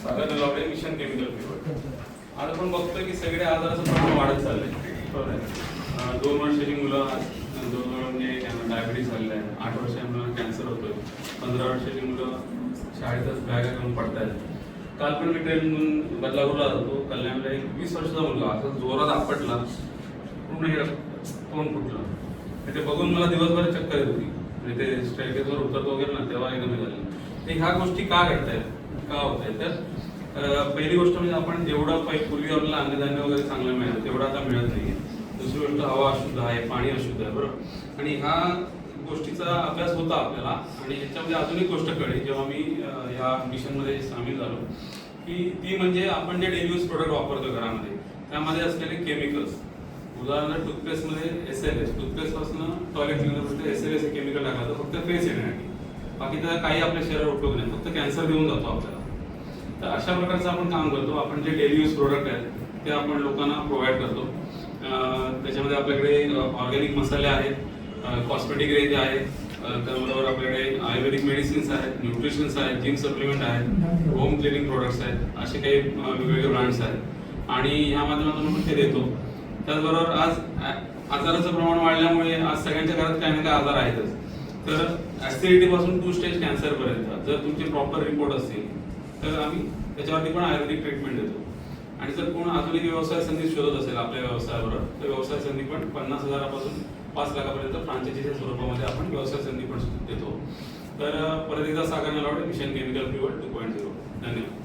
सागर Nalawade, mission chemical pure. आज आपण बघतोय की सगळे आजाराचं प्रमाण वाढत चाललंय. बरोबर आहे. 2 वर्षाची मुलं म्हणजे त्यांना डायबिटीस झालेलं आहे, 8 वर्षाच्या मुलांना कॅन्सर होतोय, 15 वर्षाची मुलं शाळेतच बॅगा घेऊन पडतायत. काल पण मी ट्रेनमधून बदलापूरला जातो, कल्याणला एक 20 वर्षाचा मुलगा असा जोरात आपटला, पूर्ण हे तोंड फुटलं. ते बघून मला दिवसभर चक्कर येत होती. म्हणजे ते स्ट्रेकेजवर उतरतो वगैरे ना, तेव्हा एकदम झालं. ते ह्या गोष्टी का घडतायत, का होत आहेत? तर पहिली गोष्ट म्हणजे आपण जेवढं पूर्वी आपल्याला अन्नधान्य वगैरे चांगलं मिळालं तेवढं आता मिळत नाही. दुसरी गोष्ट हवा अशुद्ध आहे, पाणी अशुद्ध आहे. बरोबर. आणि ह्या गोष्टीचा अभ्यास होता आपल्याला. आणि ह्याच्यामध्ये अजून एक गोष्ट कळली जेव्हा मी ह्या मिशनमध्ये सामील झालो, की ती म्हणजे आपण जे डेली यूज प्रोडक्ट वापरतो घरामध्ये त्यामध्ये असलेले केमिकल्स. उदाहरणार्थ टूथपेस्टमध्ये SLS, टूथपेस्टपासून टॉयलेट क्लिनरपर्यंत SLS हे केमिकल टाकलं तर फक्त फेस येण्यासाठी, बाकी त्याचा काही आपल्या शरीरावर उपयोग नाही, फक्त कॅन्सर देऊन जातो आपल्याला. तर अशा प्रकारचं आपण काम करतो. आपण जे डेली यूज प्रोडक्ट आहेत ते आपण लोकांना प्रोव्हाइड करतो. त्याच्यामध्ये आपल्याकडे ऑर्गॅनिक मसाले आहेत, कॉस्मेटिक रेंज आहे, त्याबरोबर आपल्याकडे आयुर्वेदिक मेडिसिन्स आहेत, न्यूट्रिशन्स आहेत, जिम सप्लिमेंट आहेत, होम क्लिनिंग प्रोडक्ट्स आहेत, असे काही वेगवेगळे ब्रँड्स आहेत आणि ह्या माध्यमातून आपण ते देतो. त्याचबरोबर आज आजाराचं प्रमाण वाढल्यामुळे आज सगळ्यांच्या घरात काही ना काही आजार आहेतच. तर ऍसिडिटी पासून 2 स्टेज कॅन्सर पर्यंत जर तुमचे प्रॉपर रिपोर्ट असतील तर आम्ही त्याच्यावरती पण आयुर्वेदिक ट्रीटमेंट देतो. आणि जर कोण आधुनिक व्यवसाय संधी शोधत असेल आपल्या व्यवसायाबरोबर तर व्यवसाय संधी पण 50,000पासून 5 लाखापर्यंत फ्रांचायझीच्या स्वरूपामध्ये आपण व्यवसाय संधी पण देतो. तर परत एकदा सागर नलावडे, मिशन केमिकल प्युअर 2.0. धन्यवाद.